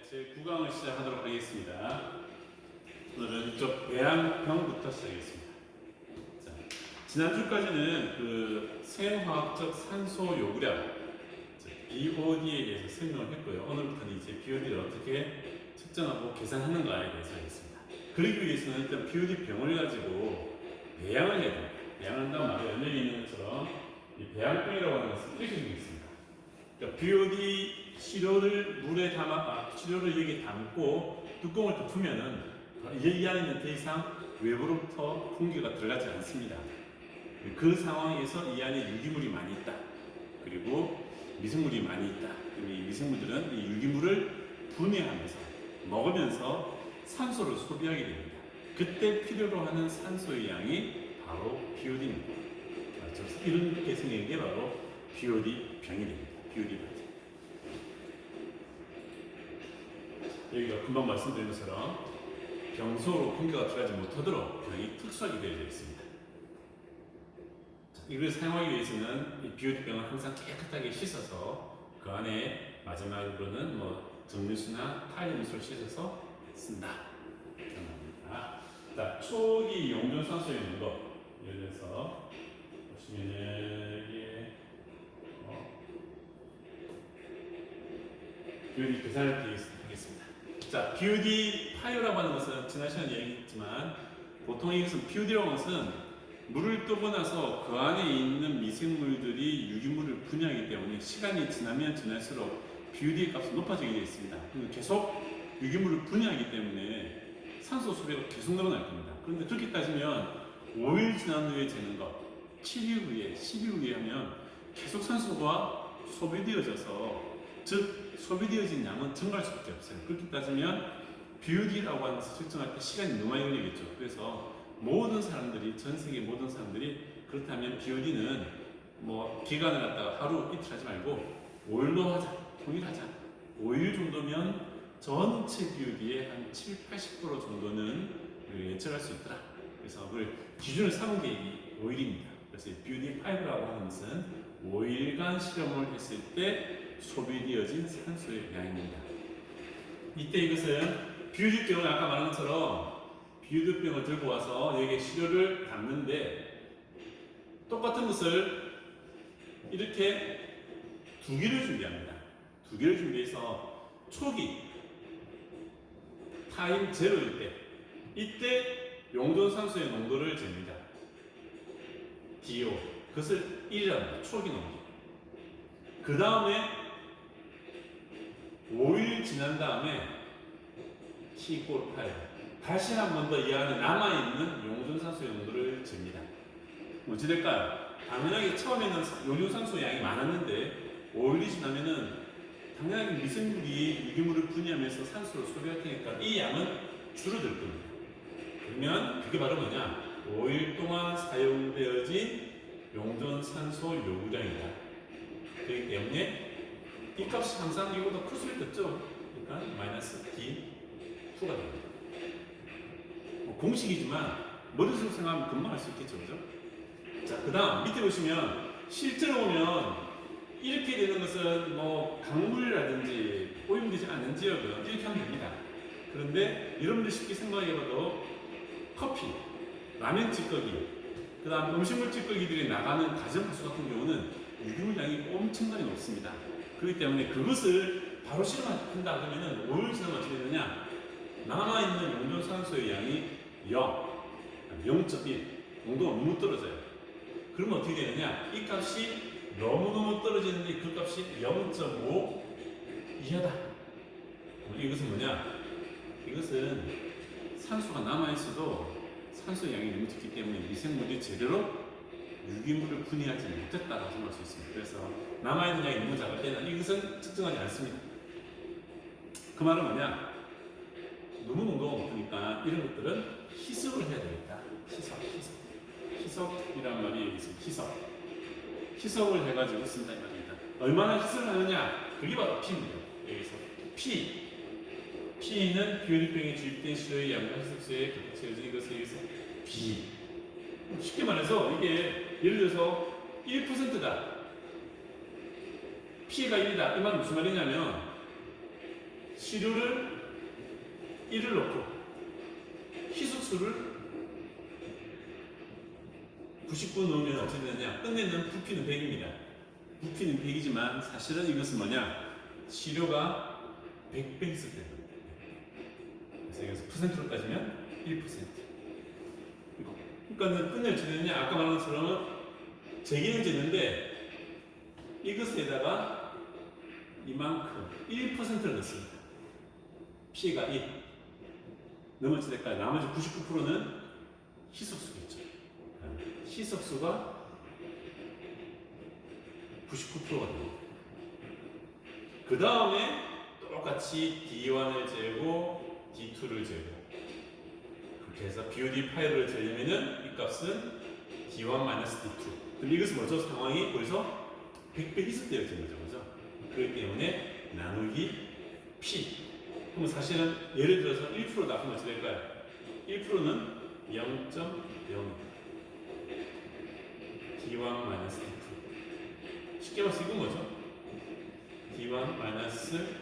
제 9강을 시작하도록 하겠습니다. 오늘은 이쪽 배양병부터 시작하겠습니다. 자, 지난주까지는 그 생화학적 산소 요구량 BOD에 대해서 설명을 했고요. 오늘부터는 이제 BOD를 어떻게 측정하고 계산하는가에 대해서 하겠습니다. 그러기 위해서는 일단 BOD 병을 가지고 배양을 해야 됩니다. 배양한다고 말이 연연이 있는 것처럼 이 배양병이라고 하는 것은 이렇게 생겼습니다. 그러니까 BOD 치료를 물에 치료를 여기 담고 뚜껑을 덮으면은 이 안에는 더 이상 외부로부터 공기가 들어가지 않습니다. 그 상황에서 이 안에 유기물이 많이 있다. 그리고 미생물이 많이 있다. 이 미생물들은 이 유기물을 분해하면서 먹으면서 산소를 소비하게 됩니다. 그때 필요로 하는 산소의 양이 바로 BOD입니다. 이런 개성의 게 바로 BOD 병이 됩니다. BOD 병. 여기가 금방 말씀드린 것처럼 병소로 공기가 들어가지 못하도록 병이 특수하게 되어져 있습니다. 이걸 사용하기 위해서는 이 BOD병을 항상 깨끗하게 씻어서 그 안에 마지막으로는 정류수나 탄염수를 씻어서 쓴다. 자, 초기 용존산소의 농도. 예를 들어서 보시면은 이게 BOD 계산을 드리겠습니다. 자, BOD 파이어라고 하는 것은 지난 시간에 얘기했지만 보통 이것은 BOD라고 하는 것은 물을 뜨고 나서 그 안에 있는 미생물들이 유기물을 분해하기 때문에 시간이 지나면 지날수록 BOD의 값이 높아지게 되어 있습니다. 계속 유기물을 분해하기 때문에 산소 소비가 계속 늘어날 겁니다. 그런데 그렇게 따지면 5일 지난 후에 재는 것, 7일 후에, 10일 후에 하면 계속 산소가 소비되어져서 즉 소비되어진 양은 증가할 수밖에 없어요. 그렇게 따지면 BOD라고 하는 것을 측정할 때 시간이 너무 많이 걸리겠죠. 그래서 모든 사람들이, 전 세계 모든 사람들이 그렇다면 BOD는 기간을 갖다가 하루 이틀 하지 말고 5일로 하자, 통일하자. 5일 정도면 전체 BOD의 한 70~80% 정도는 예측할 수 있더라. 그래서 그걸 기준을 삼은 게 5일입니다. 그래서 BOD5라고 하는 것은 5일간 실험을 했을 때 소비되어진 산소의 양입니다. 이때 이것은 BOD병을 아까 말한 것처럼 BOD병을 들고 와서 여기에 시료를 담는데 똑같은 것을 이렇게 두 개를 준비합니다. 두 개를 준비해서 초기 타임 제로일 때 이때 용존산소의 농도를 잽니다. DO 그것을 1이랍니다. 초기 농도. 그 다음에 5일 지난 다음에 T=8 다시 한 번 더 이 안에 남아있는 용존산소의 농도를 잽니다. 어찌 될까요? 당연하게 처음에는 용존산소 양이 많았는데 5일이 지나면은 당연하게 미생물이 유기물을 분해하면서 산소를 소비할 테니까 이 양은 줄어들 겁니다. 그러면 그게 바로 뭐냐? 5일 동안 사용되어진 용존산소 요구량이다. 그렇기 때문에 이 값이 항상 이거보다 클 수밖에 없죠. 그러니까 마이너스 D2가 됩니다. 공식이지만 머릿속으로 생각하면 금방 알 수 있겠죠. 그죠? 자, 그 다음 밑에 보시면 실제로 보면 이렇게 되는 것은 강물이라든지 오염되지 않은 지역은 이렇게 하면 됩니다. 그런데 여러분들 쉽게 생각해봐도 커피, 라면 찌꺼기, 그 다음 음식물 찌꺼기들이 나가는 가정가스 같은 경우는 유기물 양이 엄청나게 높습니다. 그렇기 때문에 그것을 바로 실험한다 그러면은 5일 지나면 어떻게 되느냐? 남아있는 용존산소의 양이 0, 0.1, 농도가 너무 떨어져요. 그러면 어떻게 되느냐? 이 값이 너무너무 떨어지는데 그 값이 0.5 이하다. 이것은 뭐냐? 이것은 산소가 남아있어도 산소의 양이 너무 적기 때문에 미생물이 제대로 유기물을 분해하지 못했다고 생각할 수 있습니다. 그래서 남아있는 양이 너무 작을 때는 이것은 측정하지 않습니다. 그 말은 뭐냐? 너무 농도가 높으니까 이런 것들은 희석을 해야 되겠다. 희석이란 말이 여기 있습니다. 희석을 해가지고 쓴다 이 말입니다. 얼마나 희석을 하느냐? 그게 바로 P입니다. 여기서 P는 BOD병에 주입된 시료의 양과 희석수에 겹쳐진 이것을 여기서 B. 쉽게 말해서 이게 예를 들어서 1%다. P가 1이다. 이 말은 무슨 말이냐면 시료를 1을 넣고 희석수를 99 넣으면 어떻게 되느냐? 끝내는 부피는 100입니다. 부피는 100이지만 사실은 이것은 뭐냐? 시료가 100배 있을 때입니다. 그래서 여기서 퍼센트로 따지면 1%. 그러니까 끝내 어떻게 되느냐? 아까 말한 것처럼 재기는 재는데 이것에다가 이만큼 1%를 넣습니다. P가 1. 나머지 될까요? 나머지 99%는 희석수겠죠. 희석수가 99%가 됩니다. 그 다음에 똑같이 D1을 재고 D2를 재고 그렇게 해서 BOD 파일을 재려면은 이 값은 D1-D2. 그럼 이것은 뭐죠? 상황이 거기서 100배 있을 때였던 거죠. 그죠? 그렇기 때문에 나누기 P. 그럼 사실은 예를 들어서 1% 나누면 어떻게 될까요? 1%는 0.0. D1-D2. 쉽게 봐서 이건 뭐죠? D1-D2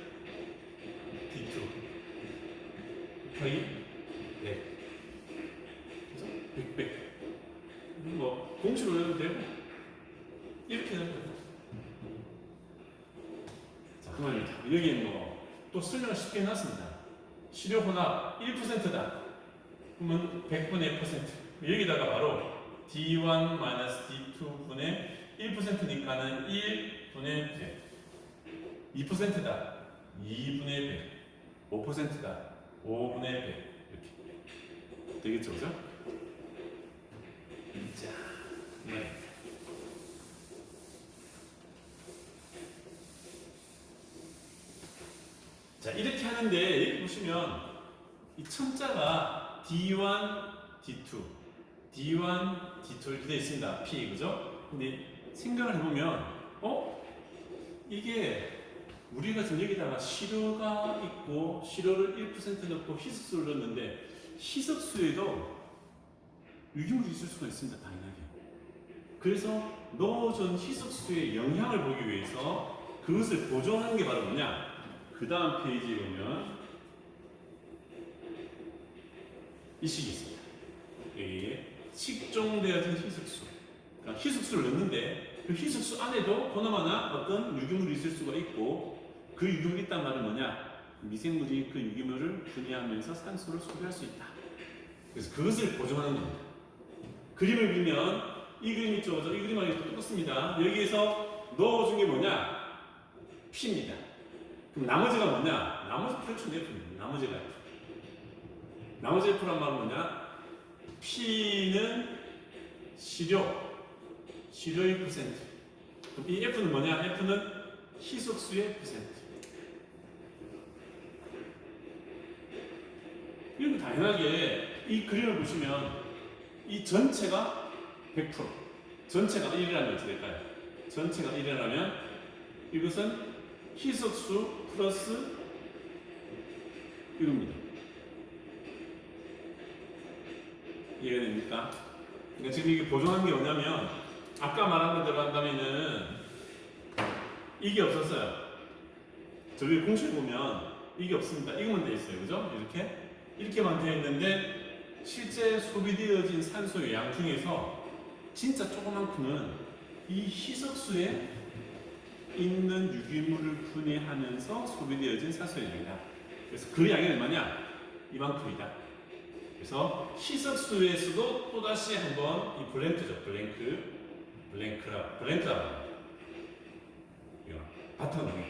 곱하기 100. 그래서 100배. 뭐 공식으로 해도 되고 이렇게 해도 되고. 자, 그만입니다. 여기에 뭐 또 설명을 쉽게 해놨습니다. 시료 혼합 1%다. 그러면 100분의 1%. 여기다가 바로 D1-D2 분의 1%니까는 1분의 100. 2%다. 2분의 100. 5%다. 5분의 100. 이렇게. 되겠죠, 그죠? 자, 네. 자, 이렇게 하는데 여기 보시면 이 천자가 D1, D2, D1, D2 이렇게 되어 있습니다. P, 그죠? 근데 생각을 해보면 이게 우리가 지금 여기다가 시료가 있고 시료를 1% 넣고 희석수를 넣었는데 희석수에도 유기물이 있을 수가 있습니다. 당연하게. 그래서 넣어준 희석수의 영향을 보기 위해서 그것을 보존하는 게 바로 뭐냐? 그 다음 페이지에 보면 이 식이 있습니다. 여기에 식종되어진 희석수. 그러니까 희석수를 넣는데 그 희석수 안에도 보나마나 어떤 유기물이 있을 수가 있고 그 유기물이 있단 말은 뭐냐? 미생물이 그 유기물을 분해하면서 산소를 소비할 수 있다. 그래서 그것을 보존하는 겁니다. 그림을 그리면 이 그림 있죠? 이 그림하고 똑같습니다. 여기에서 넣어준 게 뭐냐? P입니다. 그럼 나머지가 뭐냐? 나머지 프랙션 F입니다. 나머지가 F. 나머지 F란 말은 뭐냐? P는 시료 1%. 그럼 이 F는 뭐냐? F는 희석수의 %. 이건 당연하게 이 그림을 보시면 이 전체가 100%. 전체가 1이라면 어떻게 될까요? 전체가 1이라면 이것은 희석수 플러스 이겁니다. 이해가 됩니까? 그러니까 지금 이게 보존한 게 뭐냐면 아까 말한 대로 한다면은 이게 없었어요. 저기 공식 보면 이게 없습니다. 이것만 되어 있어요. 그죠? 이렇게만 되어 있는데 실제 소비되어진 산소의 양 중에서 진짜 조그만큼은 이 희석수에 있는 유기물을 분해하면서 소비되어진 산소의 양이다. 그래서 그 양이 얼마냐? 이만큼이다. 그래서 희석수에서도 또다시 한번 이 블랭크죠. 블랭크라고 바탕용이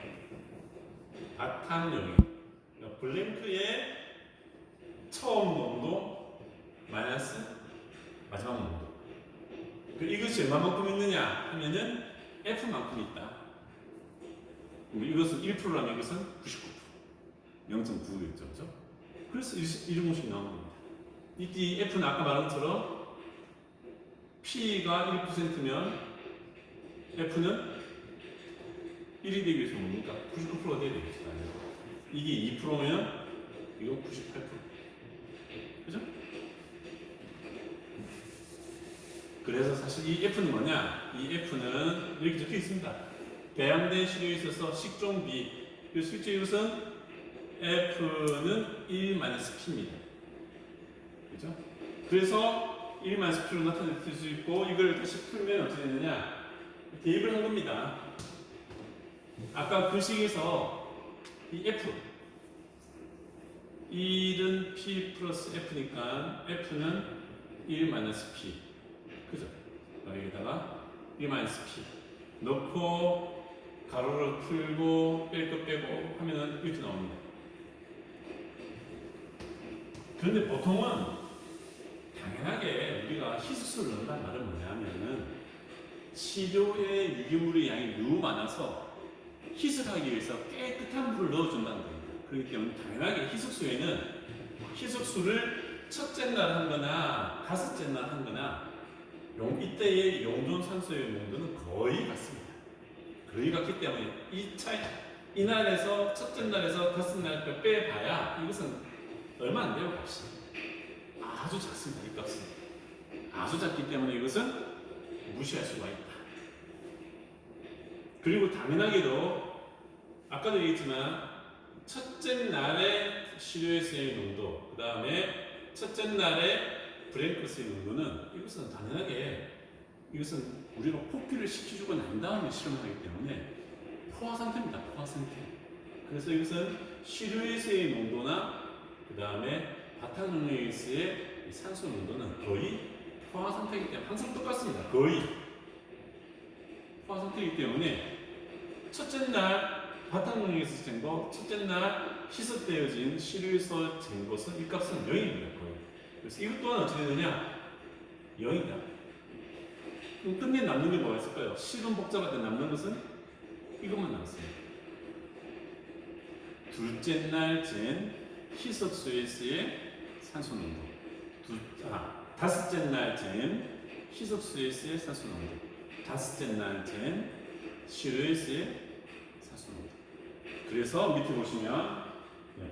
그러니까 블랭크의 처음 농도 마이너스 마지막 농도. 이것이 얼마만큼 있느냐 하면은 F만큼 있다. 이것은 1%라면 이것은 99%. 0.9겠죠. 그죠? 그래서 이런 공식이 나오는 겁니다. 이 F는 아까 말한 것처럼 P가 1%면 F는 1이 되기 위해서 뭡니까? 99%가 돼야 되겠죠. 이게 2%면 이거 98%. 그죠? 그래서 사실 이 F는 뭐냐? 이 F는 이렇게 적혀 있습니다. 배양된 시료에 있어서 식종 B. 그리고 실제 이것은 F는 1-P입니다. 그죠? 그래서 1-P로 나타낼 수 있고, 이걸 다시 풀면 어떻게 되느냐? 대입을 한 겁니다. 아까 그 식에서 이 F 1은 P 플러스 F니까 F는 1-P. 그죠? 여기다가 1-P 넣고 가로를 풀고 뺄 거 빼고 하면은 이렇게 나옵니다. 그런데 보통은 당연하게 우리가 희소수를 넣는다는 말은 뭐냐면은 시료에 유기물의 양이 너무 많아서 희석하기 위해서 깨끗한 물을 넣어준다는 겁니다. 그렇기 때문에 당연하게 희석수에는 희석수를 첫째 날 한거나 다섯째 날 한거나 이때의 용존 산소의 농도는 거의 같습니다. 거의 같기 때문에 이 날에서 첫째 날에서 다섯 날 빼봐야 이것은 얼마 안 돼요, 값이. 아주 작습니다, 이 값은. 아주 작기 때문에 이것은 무시할 수가 있다. 그리고 당연하게도 아까도 얘기했지만 첫째 날의 시료에서의 농도, 그 다음에 첫째 날의 브랭크스의 농도는 이것은 당연하게 이것은 우리가 폭기를 시켜주고 난 다음에 실험하기 때문에 포화 상태입니다. 포화 상태. 그래서 이것은 시료에서의 농도나 그 다음에 바탕 용액에서의 산소 농도는 거의 포화 상태이기 때문에 항상 똑같습니다. 거의 포화 상태이기 때문에 첫째 날 바탕 용액에서 잰 거, 첫째 날 희석되어진 시료에서 잰 것은 이 값은 0입니다. 거의. 그래서 이것 또한 어떻게 되느냐? 0이다. 그럼 끝내 남는 게 뭐가 있을까요? 식은 복잡할 때 남는 것은 이것만 남았습니다. 둘째 날 잰 희석수에서의 산소 농도, 다섯째 날 잰 희석수에서의 산소 농도, 다섯째 날 잰 시료에서의 산소 농도. 그래서 밑에 보시면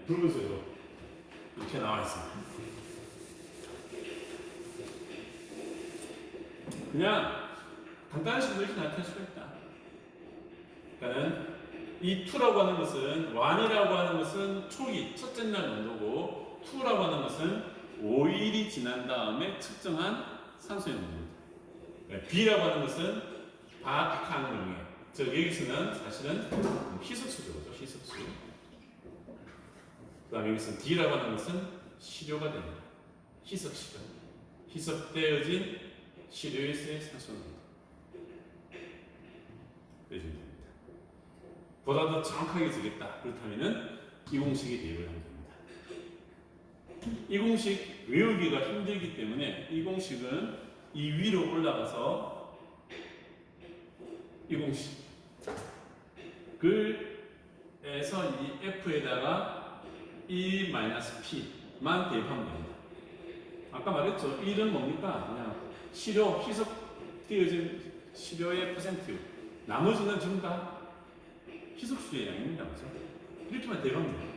붉은색으로 이렇게 나와 있습니다. 그냥 간단한 식으로 이렇게 나타낼 수가 있다. 그러니까 이 2라고 하는 것은 1이라고 하는 것은 초기 첫째 날 농도고 2라고 하는 것은 5일이 지난 다음에 측정한 산소의 농도입니다. B라고 하는 것은 바탕용액. 즉 여기서는 사실은 희석수죠. 희석수. 그 다음에 여기서는 D라고 하는 것은 시료가 됩니다. 희석시료. 희석되어진 시료에서의 산소 농도. 그래주면 됩니다. 보다 더 정확하게 주겠다. 그렇다면은 이 공식에 대입을 하면 됩니다. 이 공식 외우기가 힘들기 때문에 이 공식은 이 위로 올라가서 이 공식 글에서 이 F에다가 1-P만 대입하면 됩니다. 아까 말했죠. 1은 뭡니까? 그냥 시료, 희석되어진 시료의 퍼센트. 나머지는 전부 다 희석수의 양입니다. 그죠? 이렇게만 대입하면 돼요.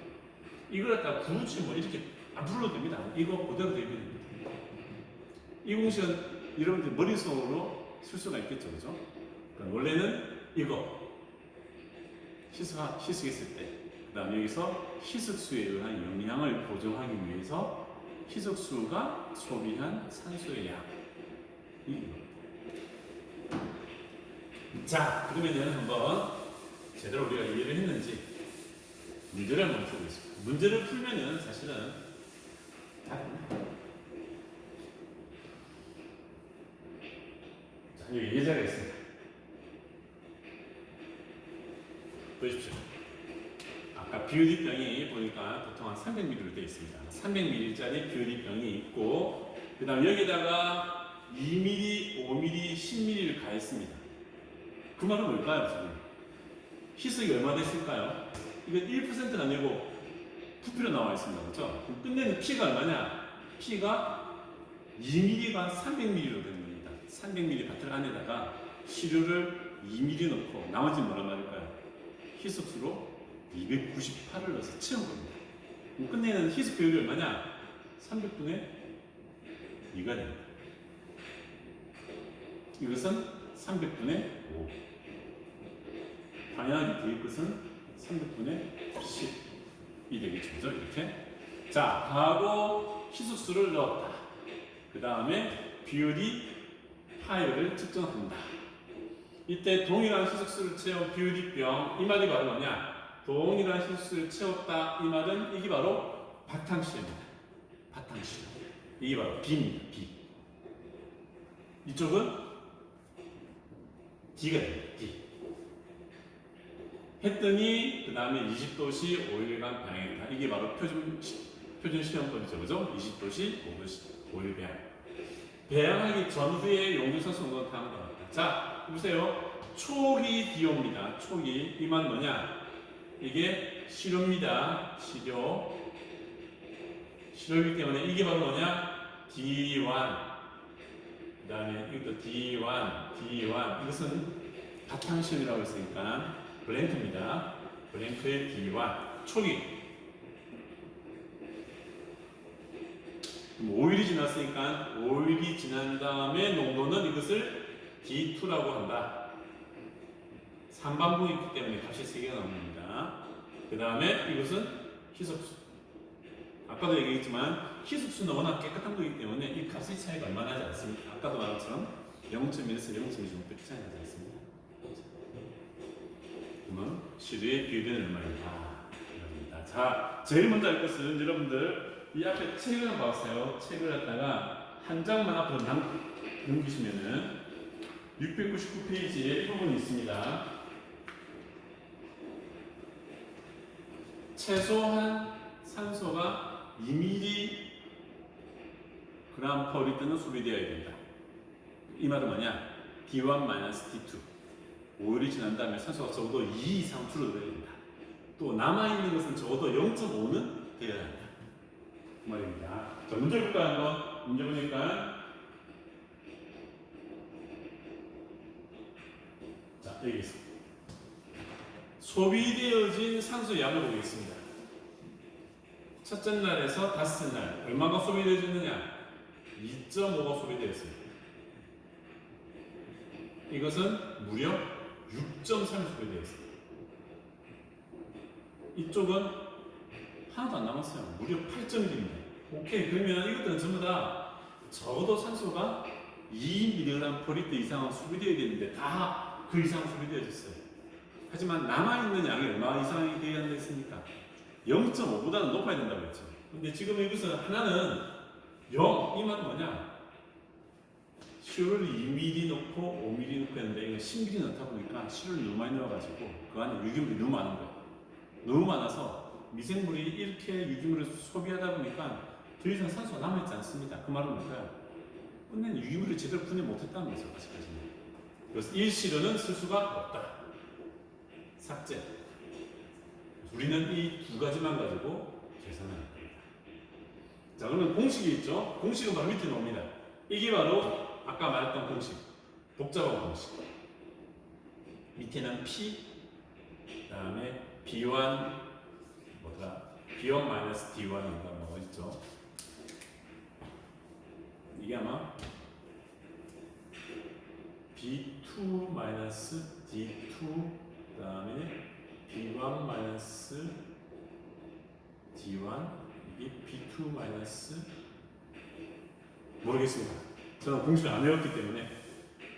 이걸 갖다 굳이 뭐 이렇게 안 불러도 됩니다. 이거 그대로 대입해도 됩니다. 이 공식은 여러분들 머릿속으로 쓸 수가 있겠죠. 그죠? 그러니까 원래는 이거 희석했을 때, 그 다음에 여기서 희석수에 의한 영향을 보정하기 위해서 희석수가 소비한 산소의 양. 이겁니다. 자, 그러면 한번 제대로 우리가 이해를 했는지 문제를 한번 풀겠습니다. 문제를 풀면은 사실은 다 됩니다. 자, 여기 예제가 있습니다. 보십시오. 아까 BOD병이 보니까 보통 한 300ml로 되어 있습니다. 300ml짜리 BOD병이 있고, 그 다음 여기다가 2ml, 5ml, 10ml를 가했습니다. 그 말은 뭘까요, 지금? 희석이 얼마 됐을까요? 이건 1%가 아니고 9%로 나와 있습니다. 그렇죠? 그럼 끝내는 P가 얼마냐? P가 2ml가 300ml로 된 겁니다. 300ml 바틀 안에다가 시료를 2ml 넣고 나머지는 뭐란 말일까요? 희석수로 298을 넣어서 채운 겁니다. 그럼 끝내는 희석 비율이 얼마냐? 300분의 2가 됩니다. 이것은 300분의 5. 당연하게 대입 것은 300분의 10. 이 되겠죠. 그죠? 이렇게. 자, 하고 희소수를 넣었다. 그 다음에 비율이 파열을 측정한다. 이때 동일한 희소수를 채운 비율이병, 이 말이 바로 뭐냐? 동일한 희소수를 채웠다. 이 말은 이게 바로 바탕시험입니다. 바탕시험. 이게 바로 B입니다. B. 이쪽은 D가 됩니다. D. 했더니 그 다음에 20도씨 5일간 배양했다. 이게 바로 표준 시험법이죠. 그죠? 20도씨 5일 배양. 배양하기 전후에 용준산소 농도는 다음과 같다. 자, 보세요. 초기 DO입니다. 초기. 이 말 뭐냐? 이게 시료입니다. 시료이기 때문에 이게 바로 뭐냐? D1. 그 다음에 이것도 D1. 이것은 바탕시험이라고 했으니까 블랭크입니다. 블랭크의 D1. 초기. 그럼 5일이 지났으니까 5일이 지난 다음에 농도는 이것을 D2라고 한다. 3반복이 있기 때문에 값이 3개가 나옵니다. 그 다음에 이것은 희석수. 아까도 얘기했지만 희석수는 워낙 깨끗한 거기 때문에 이 값의 차이가 얼마 나지 않습니다. 아까도 말한 것처럼 0.1에서 0.2정도 차이 나지 않습니다. 그러면 시류의 비율은 얼마인가? 자, 제일 먼저 할 것은 여러분들 이 앞에 책을 한번 봐보세요. 책을 갖다가 한 장만 앞으로 넘기시면은 699페이지에 이 부분이 있습니다. 최소한 산소가 2mg per 리터는 소비되어야 된다. 이 말은 뭐냐? D1-D2. 5일이 지난 다음에 산소가 적어도 2 이상 줄어들어야 된다. 또 남아있는 것은 적어도 0.5는 되어야 한다. 그 말입니다. 자, 문제 볼까요? 한번 문제 보니까 자, 여기 있습니다. 소비되어진 산소 양을 보겠습니다. 첫째 날에서 다섯째 날 얼마가 소비되어졌느냐? 2.5가 소비되었습니다. 이것은 무려 6.3이 소비되었습니다. 이쪽은 하나도 안 남았어요. 무려 8.1입니다. 오케이, 그러면 이것들은 전부 다 적어도 산소가 2mg/L 이상은 소비되어야 되는데 다 그 이상 소비되어졌어요. 하지만 남아있는 양이 얼마 이상이 되어야 한다 했습니까? 0.5보다는 높아야 된다고 했죠. 근데 지금 이것은 하나는 0, 이 말은 뭐냐? 시료를 2ml 넣고 5ml 넣고 했는데 이거 10ml 넣다 보니까 시료를 너무 많이 넣어가지고 그 안에 유기물이 너무 많은 거예요. 너무 많아서 미생물이 이렇게 유기물을 소비하다 보니까 더 이상 산소가 남아있지 않습니다. 그 말은 뭘까요? 끝내는 유기물을 제대로 분해 못했다는 거죠. 아직까지는. 그래서 이 시료는 쓸 수가 없다. 삭제. 우리는 이 두 가지만 가지고 계산을 합니다. 자, 그러면 공식이 있죠. 공식은 바로 밑에 나옵니다. 이게 바로 아까 말했던 공식, 복잡한 공식. 밑에는 P, 그 다음에 B1, B1-D1인가 뭐 있죠. 이게 아마 B2-D2, 그 다음에 B1-D1, 이게 B2- 모르겠습니다. 저는 공식을 안 외웠기 때문에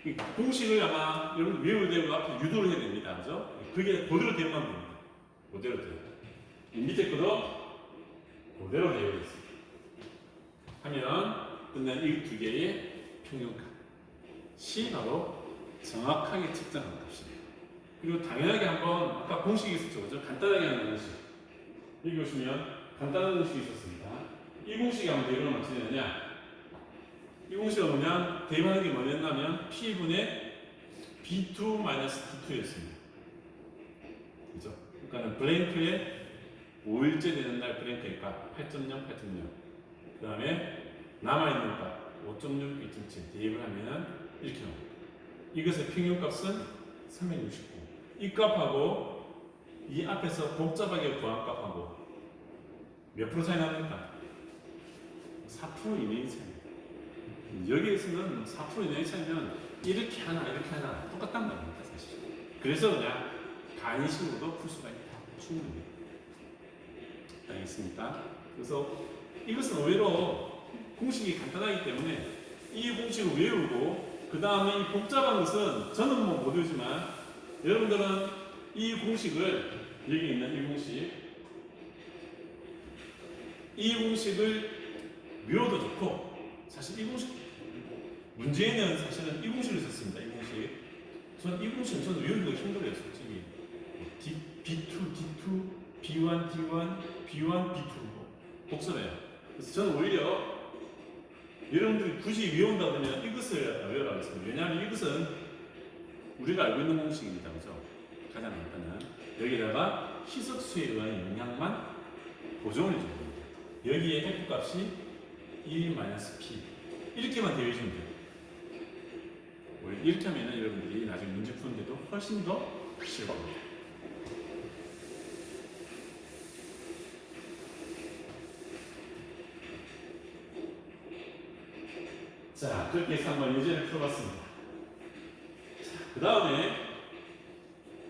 이 공식을 아마 여러분 외워야 되고 앞에 유도를 해야 됩니다. 그죠? 그게 그대로 되면 됩니다. 그대로 돼요. 이 밑에 거도 그대로 되어 있습니다. 하면 끝난 이 두 개의 평균값. C 바로 정확하게 측정한 값입니다. 그리고 당연하게 한번 아까 공식이 있었죠. 그죠? 간단하게 하는 공식. 여기 보시면 간단한 공식이 있었습니다. 이 공식이 한번 대입을 어떻게 되느냐? 이 공식은 뭐냐? 대입하는 게 뭐였냐면 P분의 B2-D2였습니다. 그죠? 그러니까 블랭크의 5일째 되는 날 블랭크의 값 8.0, 8.0. 그 다음에 남아있는 값 5.6, 1.7 대입을 하면 이렇게 나옵니다. 이것의 평균값은 369. 이 값하고 이 앞에서 복잡하게 구한 값하고 몇 프로 차이 납니까? 4% 이내의 차이입니다. 여기에서는 4% 이내의 차이면 이렇게 하나 똑같단 말입니다. 사실. 그래서 그냥 간이식으로도 풀 수가 있다. 충분히. 알겠습니까? 그래서 이것은 의외로 공식이 간단하기 때문에 이 공식을 외우고 그 다음에 이 복잡한 것은 저는 뭐 못 외우지만 여러분들은 이 공식을 여기 있는 이 공식을 외워도 좋고 사실 이 공식 문제에는 사실은 이 공식을 썼습니다. 이 공식 저는 이 공식은 저는 외우기가 힘들어요 솔직히. B2, D2, B1, D1, B1, B2 복잡해요. 그래서 저는 오히려 여러분들이 굳이 외운다 그러면 이것을 외우라고 했습니다. 왜냐하면 이것은 우리가 알고 있는 공식입니다. 그죠? 가장 간단한 여기다가 희석수에 의한 영향만 보정을 해주는 겁니다. 여기에 F값이 1-P 이렇게만 대해주면 돼요. 이렇게 하면 여러분들이 나중에 문제 푸는데도 훨씬 더 쉬울 겁니다. 자, 그렇게 해서 한번 예제를 풀어봤습니다. 그 다음에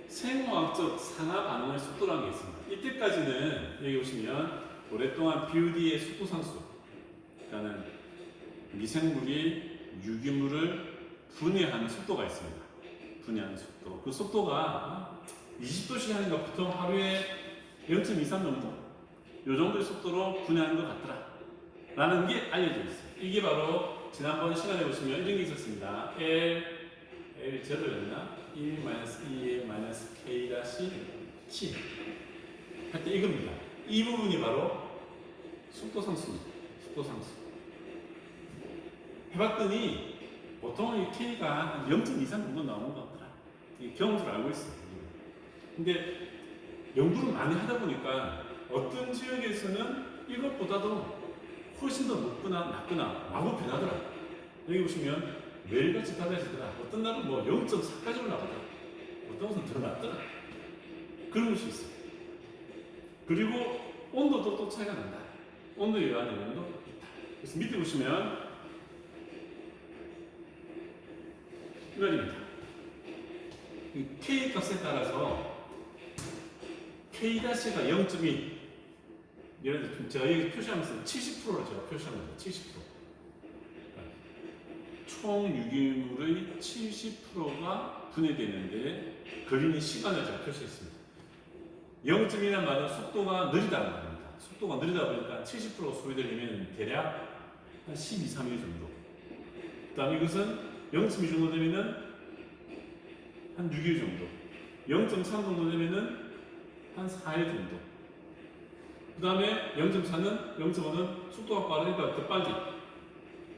생화학적 산화 반응의 속도라는 게 있습니다. 이때까지는 여기 보시면 오랫동안 BOD의 속도 상수, 그러니까 미생물이 유기물을 분해하는 속도가 있습니다. 분해하는 속도. 그 속도가 20도씩 하니까 보통 하루에 0.23 정도? 이 정도의 속도로 분해하는 것 같더라. 라는 게 알려져 있어요. 이게 바로 지난번 시간에 보시면 이런 게 있었습니다. L 제로였나? 1-2-K-T 할 때 이겁니다. 이 부분이 바로 속도 상수입니다. 속도 상수. 해봤더니 보통 이 K가 한 0.23 정도 나오는 것 같더라. 경험으로 알고 있어요. 근데 연구를 많이 하다 보니까 어떤 지역에서는 이것보다도 훨씬 더 높거나 낮거나 마구 변하더라. 여기 보시면 매일같이 달라지더라. 어떤 날은 뭐 0.4까지 올라가더라. 어떤 것은 더 낮더라. 그런 것이 있어요. 그리고 온도도 또 차이가 난다. 온도에 의한 영향도 있다. 그래서 밑에 보시면 이거입니다. K 값에 따라서 K-가 0.2 예를 들어 제가 여기 표시하면서 70%로 제가 표시합니다. 70%. 총 유기물의 70%가 분해되는데 걸리는 시간을 제가 표시했습니다. 0.1이라는 말은 속도가 느리다는 말입니다. 속도가 느리다 보니까 70% 소비되려면 대략 한 12, 3일 정도. 그 다음 이것은 0.2 정도 되면은 한 6일 정도. 0.3 정도 되면은 한 4일 정도. 그 다음에 0.4는 0.5는 속도가 빠르니까 더 빨리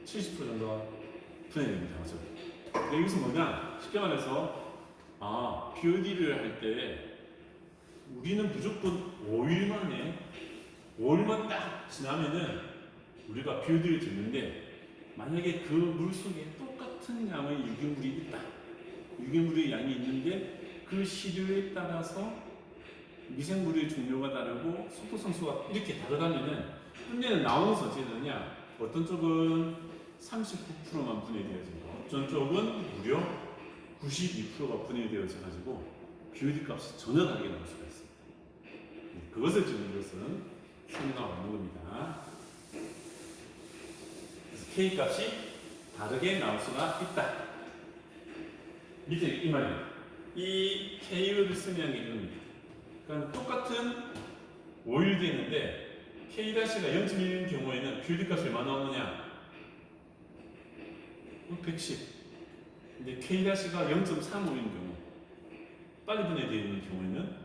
70% 정도가 분해됩니다. 맞죠? 근데 이것은 뭐냐? 쉽게 말해서 BOD를 할 때 우리는 무조건 5일만 딱 지나면은 우리가 BOD를 듣는데 만약에 그 물 속에 똑같은 양의 유기물이 있다. 유기물의 양이 있는데 그 시류에 따라서 미생물의 종류가 다르고 속도 상수가 이렇게 다르다면은 끝내는 나오면서 어떻게 되느냐? 어떤 쪽은 39%만 분해되어지고 어떤 쪽은 무려 92%가 분해되어져 가지고 BOD 값이 전혀 다르게 나올 수가 있습니다. 그것을 지금 이것은 설명하고 있는 겁니다. 그래서 K 값이 다르게 나올 수가 있다. 밑에 이 말입니다. 이 K를 쓰면 이겁니다. 그러니까 똑같은 5일 되는데 K-가 0.1인 경우에는 BOD 값이 얼마 나오느냐? 110. 근데 K-가 0.35인 경우 빨리 분해되어 있는 경우에는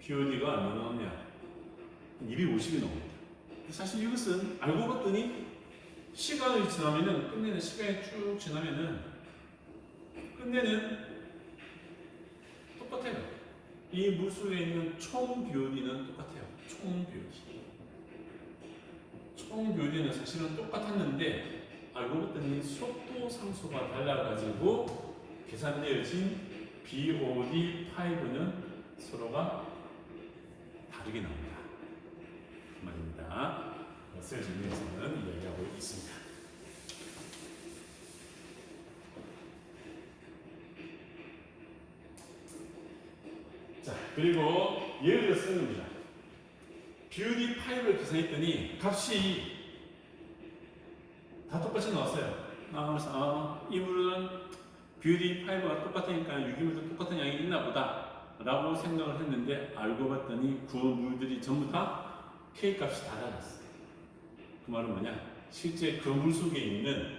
BOD가 얼마 나오냐? 250이 나옵니다. 사실 이것은 알고 봤더니 시간이 지나면은 끝내는 시간이 쭉 지나면은 끝내는 똑같아요. 이 물속에 있는 총 BOD는 똑같아요. 총 BOD. 총 BOD는 사실은 똑같았는데 알고 봤더니 속도 상수가 달라가지고 계산되어진 BOD5는 서로가 다르게 나옵니다. 그 말입니다. 그것을 정리해서는 이야기하고 있습니다. 자, 그리고 예를 들어 쓰는 겁니다. BUD5를 계산했더니 값이 다 똑같이 나왔어요. 그래서 이 물은 BUD5가 똑같으니까 유기물도 똑같은 양이 있나 보다 라고 생각을 했는데 알고 봤더니 그 물들이 전부 다 K값이 다 달랐어요. 그 말은 뭐냐? 실제 그 물 속에 있는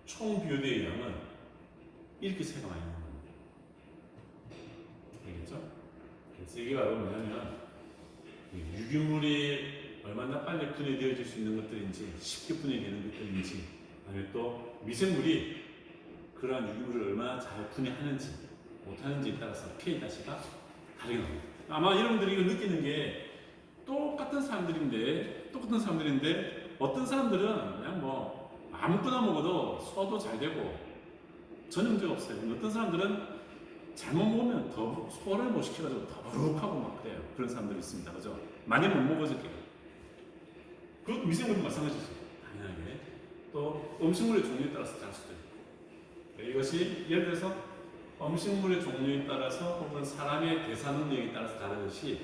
총 BUD의 양은 이렇게 차이가 많이 나는 겁니다. 알겠죠? 그래서 이게 바로 뭐냐면 유기물이 얼마나 빨리 분해되어질 수 있는 것들인지, 쉽게 분해되는 것들인지, 아니면 또 미생물이 그러한 유기물을 얼마나 잘 분해하는지 못하는지에 따라서 K-가 다르게 나옵니다. 아마 여러분들이 이거 느끼는 게 똑같은 사람들인데 어떤 사람들은 그냥 뭐 아무거나 먹어도 소화도 잘 되고 전혀 문제가 없어요. 어떤 사람들은 잘못 먹으면 더 소화를 못 시켜가지고 더부룩하고 막 그래요. 그런 사람들이 있습니다. 그죠? 많이 못 먹어질게요. 그것도 미생물도 마찬가지죠. 당연하게. 또 음식물의 종류에 따라서 다를 수도 있고. 이것이 예를 들어서 음식물의 종류에 따라서 혹은 사람의 대사 능력에 따라서 다르듯이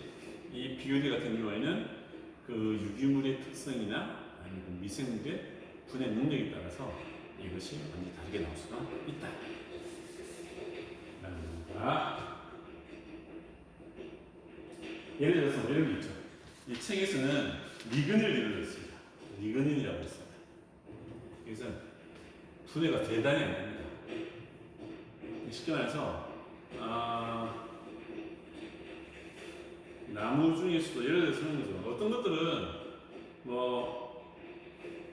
이 BUD 같은 경우에는 그 유기물의 특성이나 아니면 그 미생물의 분해 능력에 따라서 이것이 완전히 다르게 나올 수가 있다. 예를 들어서 이런 게 있죠. 이 책에서는 리그닐 예를 들었습니다. 리그닌이라고 했습니다. 그래서 분해가 대단히 안 됩니다. 쉽게 말해서 나무 중에서도 예를 들어서 그런 거죠. 어떤 것들은 뭐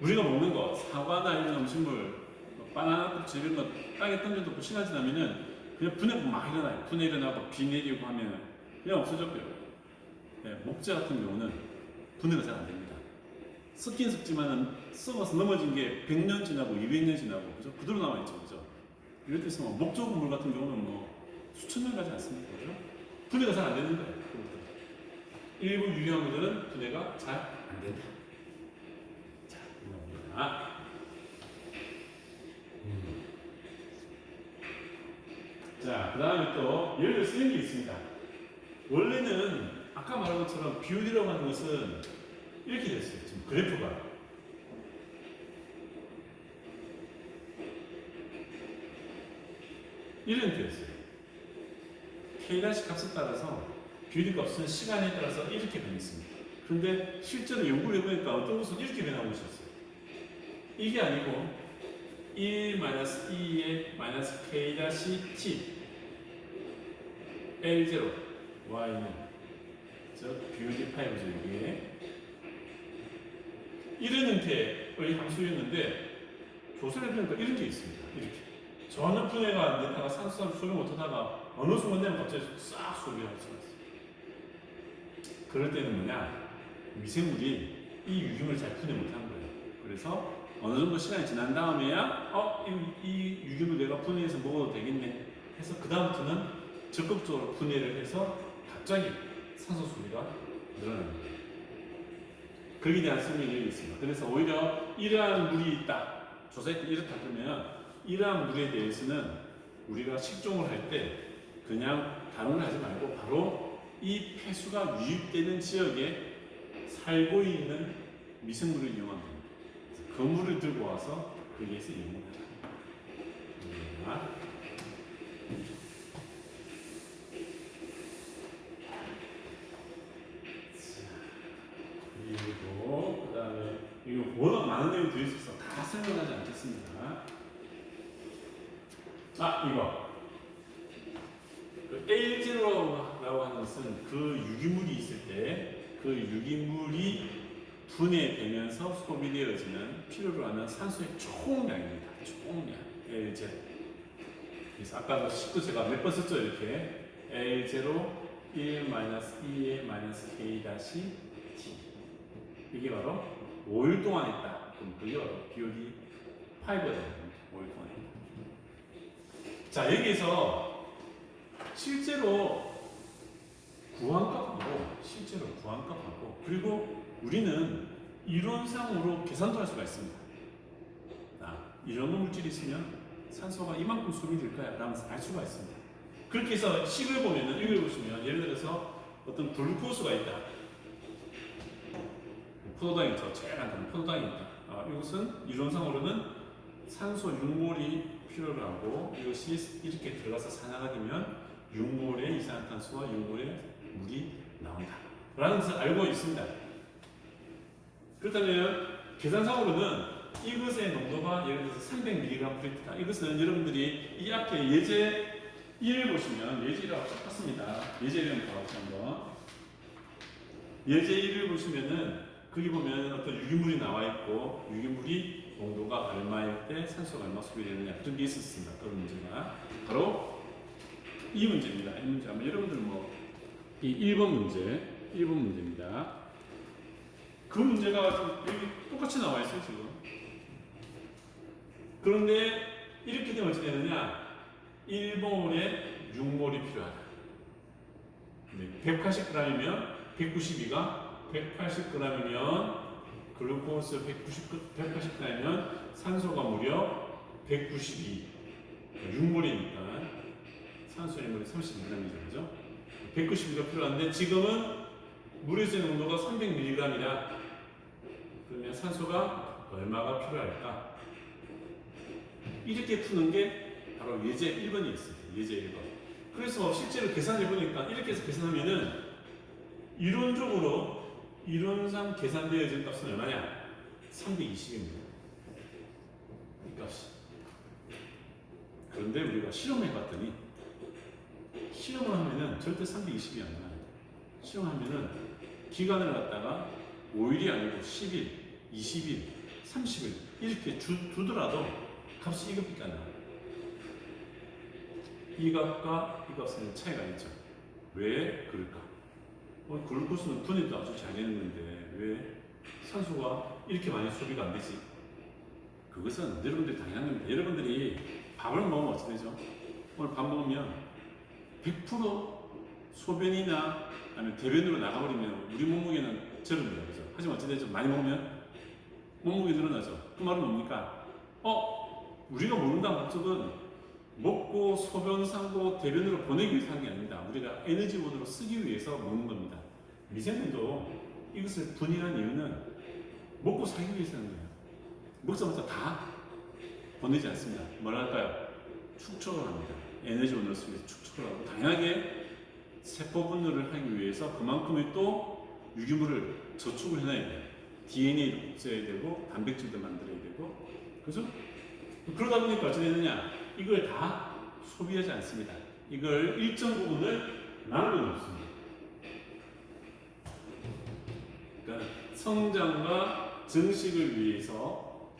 우리가 먹는 거 사과나 이런 음식물 바나나 껍질 이런 거 땅에 던져놓고 시간 지나면은 그냥 분해가 막 일어나요. 분해 일어나고 비 내리고 하면 그냥 없어졌고요. 네, 목재 같은 경우는 분해가 잘 안 됩니다. 섞긴 섞지만은 썩어서 넘어진 게 100년 지나고 200년 지나고 그죠? 그대로 나와 있죠, 그죠? 이럴 때 있으면 목조물 같은 경우는 뭐 수천 년 가지 않습니까, 그죠? 분해가 잘 안 되는 거예요. 일부 유리한 것들은 분해가 잘 안 된다. 자, 이겁니다. 자, 그 다음에 또 예를 들어 쓰는 게 있습니다. 원래는 아까 말한 것처럼 BUD라고 하는 것은 이렇게 됐어요. 지금 그래프가. 이런 표였어요. K' 값에 따라서 BUD 값은 시간에 따라서 이렇게 변했습니다. 그런데 실제로 연구를 해보니까 어떤 것은 이렇게 변하고 있었어요. 이게 아니고 1-2의 K'-T L0 Y는 즉 BUD5죠. 이게 이런 형태의 함수였는데 조사를 해보니까 이런 게 있습니다. 이렇게 전혀 분해가 안 되다가 산소를 수를 못하다가 어느 순간 되면 갑자기 싹 소비가 없어졌어요. 그럴 때는 뭐냐, 미생물이 이 유기물을 잘 분해 못한 거예요. 그래서 어느 정도 시간이 지난 다음에야 이 유기물 내가 분해해서 먹어도 되겠네 해서 그 다음부터는 적극적으로 분해를 해서 갑자기 산소 소비가 늘어나는 거예요. 거기에 대한 설명이 여기 있습니다. 그래서 오히려 이러한 물이 있다, 조사할 때 이렇다 그러면 이러한 물에 대해서는 우리가 식종을 할 때 그냥 다른 걸 하지 말고 바로 이 폐수가 유입되는 지역에 살고 있는 미생물을 이용하면 됩니다. 그 물을 들고 와서 거기에서 이용을 합니다. 그리고 그 다음에 이거 워낙 많은 내용이 들어있어서 다 설명하지 않겠습니다. 이거 그 L0라고 하는 것은 그 유기물이 있을 때 그 유기물이 분해되면서 소비되어지는 필요로 하는 산소의 총량입니다. 총량 L0. 그래서 아까도 식도 제가 몇 번 썼죠. 이렇게 L0 1-2의 K'-T 이게 바로 5일 동안 했다. 그럼 그게 바로 BUD5가 됩니다. 5일 동안 했다. 자, 여기에서 실제로 구한값하고 그리고 우리는 이론상으로 계산도 할 수가 있습니다. 이런 물질이 있으면 산소가 이만큼 소비될 거야 라면서 알 수가 있습니다. 그렇게 해서 식을 보면은 이걸 보시면 예를 들어서 어떤 글루코스가 있다. 포도당이죠. 제일 간단한 포도당입니다. 이것은 이론상으로는 산소 6몰이 필요로 하고 이것이 이렇게 들어가서 산화가 되면 6몰의 이산화탄소와 6몰의 물이 나온다 라는 것을 알고 있습니다. 그렇다면 계산상으로는 이것의 농도가 예를 들어서 300mg/L다. 이것은 여러분들이 이 앞에 예제 1을 보시면 예제 1하고 똑같습니다. 예제 1을 봐보세요. 한번. 예제 1을 보시면은 거기 보면 어떤 유기물이 나와 있고 유기물이 농도가 얼마일 때 산소가 얼마 소비되느냐 그런 게 있었습니다. 그런 문제가 바로 이 문제입니다. 이 문제 아마 여러분들 이 1번 문제입니다. 그 문제가 좀 여기 똑같이 나와 있어요 지금. 그런데 이렇게 되면 어떻게 되느냐? 1몰에 6몰이 필요하다. 180g이면 192가 180g이면 글루코스 180g이면 산소가 무려 192. 6몰이니까 산소의 물이 30g이죠. 그죠? 192가 필요한데 지금은 물에서의 농도가 300mg이라 그러면 산소가 얼마가 필요할까? 이렇게 푸는 게 바로 예제 1번이었습니다. 예제 1번. 그래서 실제로 계산해 보니까 이렇게 해서 계산하면은 이론상 계산되어진 값은 얼마냐? 320입니다. 이 값이. 그런데 우리가 실험해 봤더니 실험을 하면은 절대 320이 안 나와요. 실험하면은 기간을 갖다가 5일이 아니고 10일, 20일, 30일 이렇게 두더라도 값이 이것밖에 안 나와요. 이 값과 이 값은 차이가 있죠. 왜 그럴까? 글루코스는 분해도 아주 잘 되는 건데 왜 산소가 이렇게 많이 소비가 안 되지? 그것은 여러분들이 당연한 겁니다. 여러분들이 밥을 먹으면 어떻게 되죠? 오늘 밥 먹으면 100% 소변이나 아니면 대변으로 나가버리면 우리 몸무게는 저릅니다. 그죠? 하지만 어떻게 되죠? 많이 먹으면 몸무게 늘어나죠. 그 말은 뭡니까? 우리가 모른다는 목적은 먹고 소변, 상고, 대변으로 보내기 위해서 하는 게 아닙니다. 우리가 에너지원으로 쓰기 위해서 먹는 겁니다. 미생물도 이것을 분해한 이유는 먹고 살기 위해서 하는 거예요. 먹자마자 다 보내지 않습니다. 뭘 할까요? 축적을 합니다. 에너지원으로 쓰기 위해서 축적을 하고 당연하게 세포 분열을 하기 위해서 그만큼의 또 유기물을 저축을 해놔야 돼요. DNA도 써야 되고 단백질도 만들어야 되고 그죠? 그러다 보니까 어떻게 되느냐? 이걸 다 소비하지 않습니다. 이걸 일정 부분을 남겨놓습니다. 그러니까 성장과 증식을 위해서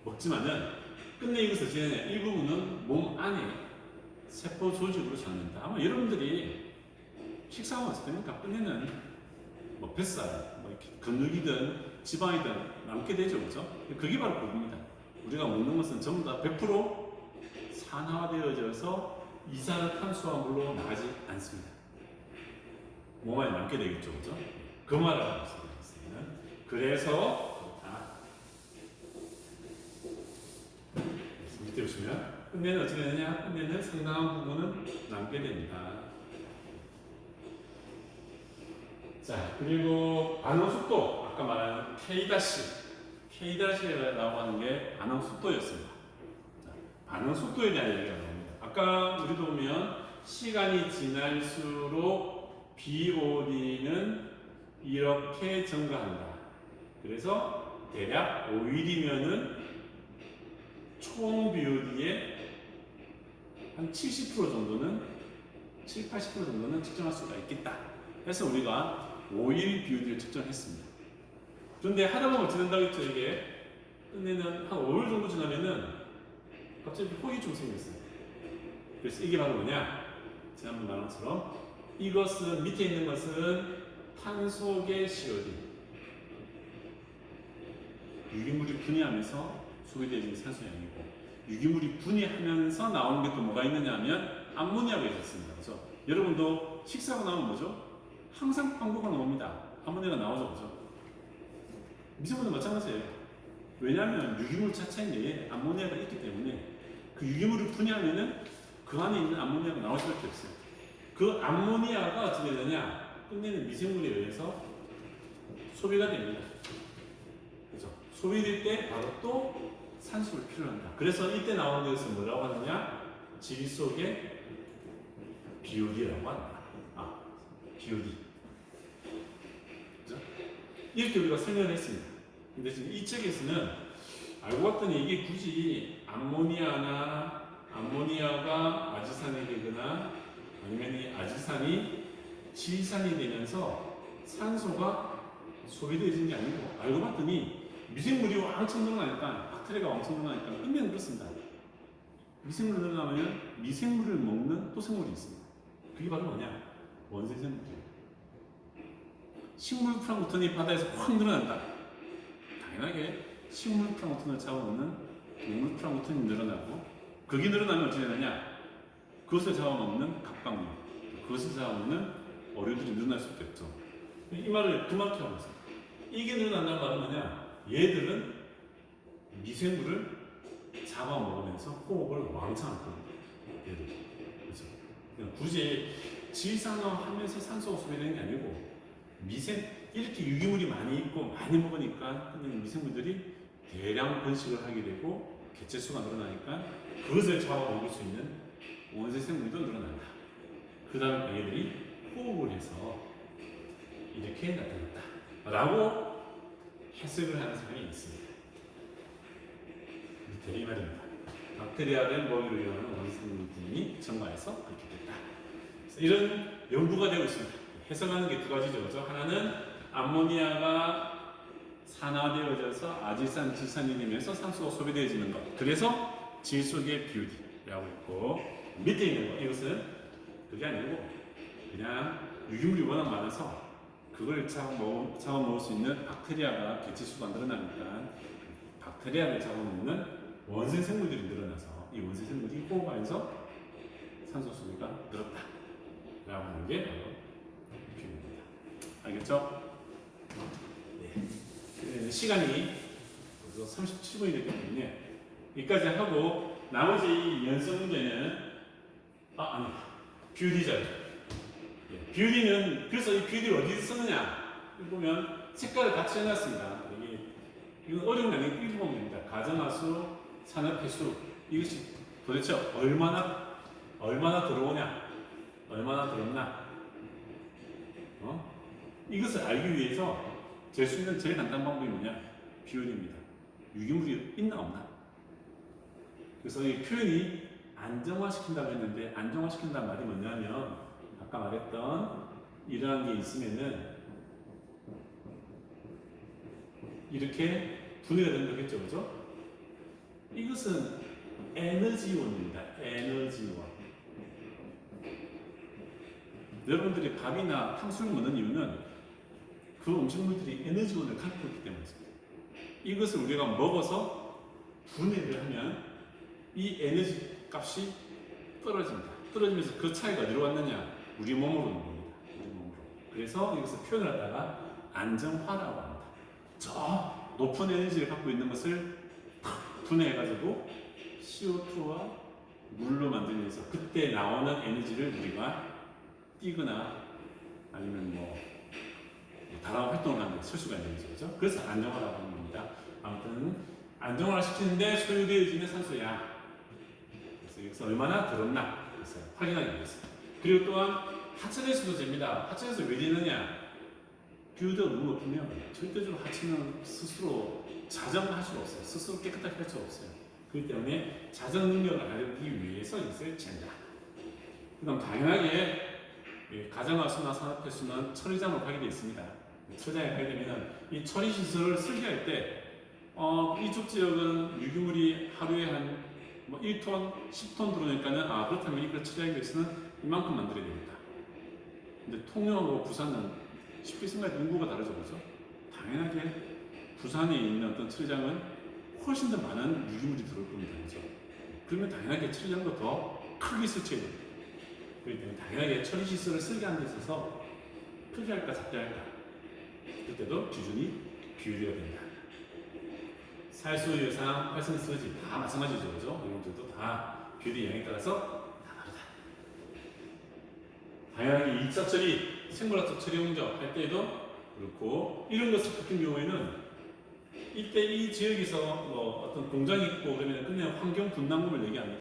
먹지만은 끝내 이것을 어떻게 하냐? 일부분은 몸 안에 세포 조직으로 잡는다. 아마 여러분들이 식사하면 어떻게 됩니까? 끝내는 뱃살, 이렇게 근육이든 지방이든 남게 되죠, 그죠? 그게 바로 그겁니다. 우리가 먹는 것은 전부 다 100% 산화되어져서 이산화탄소와 물로 나가지 않습니다. 몸 안에 남게 되겠죠, 그죠? 그 말을 하고 있습니다. 그래서 밑에 보시면 끝내는 어떻게 되느냐? 끝내는 상당한 부분은 남게 됩니다. 자, 그리고 반응 속도 아까 말한 K-K라고 하는 게 반응 속도였습니다. 자, 반응 속도에 대한 얘기가 나옵니다. 아까 우리도 보면 시간이 지날수록 BOD는 이렇게 증가한다. 그래서 대략 5일이면은 총 BOD의 한 70% 정도는 80% 정도는 측정할 수가 있겠다. 그래서 우리가 5일 BOD를 측정했습니다. 그런데 하다 보면 어떻게 된다고 했죠? 이게 끝내는 한 5일 정도 지나면은 갑자기 호기증이 생겼어요. 그래서 이게 바로 뭐냐? 지난번 말한 것처럼 이것은 밑에 있는 것은 탄소계 COD 유기물이 분해하면서 소비되는 산소량이고 유기물이 분해하면서 나오는 게 또 뭐가 있느냐 하면 암모니아가 있었습니다. 그래서 여러분도 식사가 나오면 뭐죠? 항상 빵구가 나옵니다. 암모니아가 나오죠. 그죠? 미생물도 마찬가지예요. 왜냐하면 유기물 자체에 암모니아가 있기 때문에 그 유기물을 분해하면은 그 안에 있는 암모니아가 나올 수밖에 없어요. 그 암모니아가 어떻게 되느냐? 끝내는 미생물에 의해서 소비가 됩니다. 소비될 때 바로 또 산소를 필요로 한다. 그래서 이때 나오는 것을 뭐라고 하느냐? 질 속의 BOD라고 한다. BOD. 그죠? 이렇게 우리가 설명을 했습니다. 근데 지금 이 책에서는 알고 봤더니 이게 굳이 암모니아가 아지산이 되거나 아니면 이 아지산이 질산이 되면서 산소가 소비되어진 게 아니고 알고 봤더니 미생물이 왕창 늘어나니까 박테리아가 왕창 늘어나니까 의미는 그렇습니다. 미생물이 늘어나면 미생물을 먹는 또 생물이 있습니다. 그게 바로 뭐냐? 원생 생물이에요. 식물 플랑크톤이 바다에서 확 늘어난다. 당연하게 식물 플랑크톤을 잡아먹는 동물 플랑크톤이 늘어나고 그게 늘어나면 어떻게 되느냐? 그것을 잡아먹는 갑각류, 그것을 잡아먹는 어류들이 늘어날 수밖에 없죠. 이 말을 그만큼 하고 있습니다. 이게 늘어난다는 말은 뭐냐? 얘들은 미생물을 잡아먹으면서 호흡을 왕창 하는 거예요. 얘들. 그렇죠? 굳이 질산화하면서 산소가 소비되는 게 아니고 이렇게 유기물이 많이 있고 많이 먹으니까 미생물들이 대량 번식을 하게 되고 개체수가 늘어나니까 그것을 잡아먹을 수 있는 원생 생물도 늘어난다. 그 다음에 얘들이 호흡을 해서 이렇게 나타났다 라고 해석을 하는 사람이 있습니다. 밑에 이 말입니다. 박테리아를 먹이로 이용하는 원생생물이 증가해서 그렇게 됐다. 이런 연구가 되고 있습니다. 해석하는 게 두 가지죠. 그렇죠? 하나는 암모니아가 산화되어져서 아질산, 질산이 되면서 산소가 소비되어지는 것. 그래서 질 속의 BOD라고 있고 밑에 있는 거 이것은 그게 아니고 그냥 유기물이 워낙 많아서 그걸 잡아먹을 수 있는 박테리아가 개체수가 늘어나니까 박테리아를 잡아먹는 원생 생물들이 늘어나서 이 원생 생물이 호흡하면서 산소 소비가 늘었다 라고 하는 게 바로 표현입니다. 알겠죠? 네. 시간이 벌써 37분이 됐기 때문에 여기까지 하고 나머지 연습 문제는 BOD잖아요. BOD는 그래서 이 BOD를 어디서 쓰느냐? 보면 색깔을 같이 해놨습니다. 이건 어려운 게 아니고 이렇게 보면 됩니다. 가정하수, 산업해수 이것이 도대체 얼마나 들어오냐, 얼마나 들었나? 이것을 알기 위해서 될 수 있는 제일 간단한 방법이 뭐냐? BOD입니다. 유기물이 있나 없나? 그래서 이 표현이 안정화시킨다고 했는데 안정화시킨다는 말이 뭐냐면 아까 말했던 이러한 게 있으면은 이렇게 분해가 되는 거겠죠, 그죠? 이것은 에너지원입니다. 에너지원. 여러분들이 밥이나 탕수육 먹는 이유는 그 음식물들이 에너지원을 갖고 있기 때문입니다. 이것을 우리가 먹어서 분해를 하면 이 에너지 값이 떨어집니다. 떨어지면서 그 차이가 어디로 왔느냐? 우리 몸으로 오는 겁니다. 우리 몸으로. 그래서 이것을 표현을 하다가 안정화라고 합니다. 저 높은 에너지를 갖고 있는 것을 분해해가지고 CO2와 물로 만들면서 그때 나오는 에너지를 우리가 뛰거나 아니면 다양한 활동을 하는 데 쓸 수가 있는 거죠. 그래서 안정화라고 하는 겁니다. 아무튼 안정화를 시키는데 소요되어지는 산소야. 그래서 여기서 얼마나 들었나 그래서 확인하기 위해서. 그리고 또한 하천에서도 됩니다. 하천에서 왜 되느냐? BOD가 너무 높으면 절대적으로 하천은 스스로 자정할 수가 없어요. 스스로 깨끗하게 할 수가 없어요. 그렇기 때문에 자정 능력을 알기 위해서 이것을 잰다. 그 다음 당연하게 가정하수나 산업해수는 처리장으로 가게 되어 있습니다. 처리장에 가게 되면 이 처리시설을 설계할 때 이쪽 지역은 유기물이 하루에 한 1톤, 10톤 들어오니까는 그렇다면 이걸 처리하기 위해서는 이만큼 만들어야 되겠다. 근데 통영하고 부산은 쉽게 생각해 인구가 다르죠, 그렇죠? 당연하게 부산에 있는 어떤 처리장은 훨씬 더 많은 유기물이 들어올 겁니다, 그렇죠? 그러면 당연하게 처리장도 더 크게 설치해야 됩니다. 그렇기 때문에 당연하게 처리 시설을 설계하는 데 있어서 크게 할까 작게 할까 그때도 기준이 BOD가 된다. 살수, 유상, 활성서지 다 마찬가지죠, 그죠? 이것들도 다 BOD 영향에 따라서 다 다르다. 당연하게 2차 처리, 생물학적 처리 용접 할 때에도 그렇고 이런 것을 같은 경우에는 이때 이 지역에서 뭐 어떤 공장이 있고 그러면 그냥 환경 분담금을 내게 합니다.